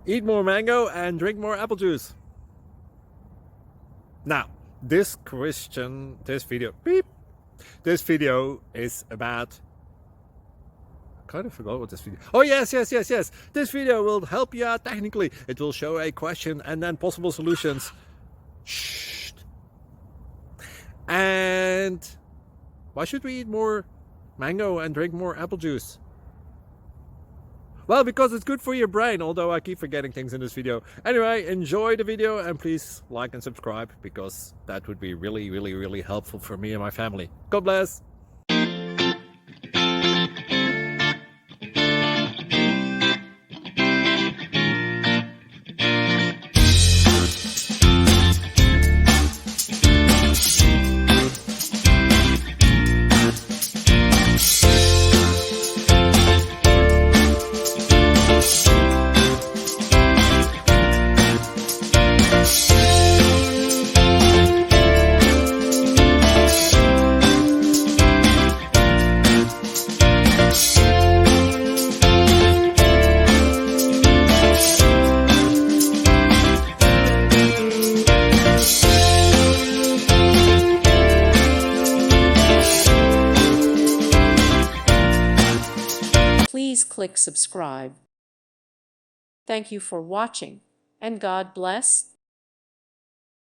Eat more mango and drink more apple juice. Now, this video is about, I kind of forgot what this video. Oh, yes. This video will help you out technically. It will show a question and then possible solutions. Shh. And why should we eat more mango and drink more apple juice? Well, because it's good for your brain, although I keep forgetting things in this video. Anyway, enjoy the video and please like and subscribe, because that would be really helpful for me and my family. God bless! Please click subscribe. Thank you for watching, and God bless.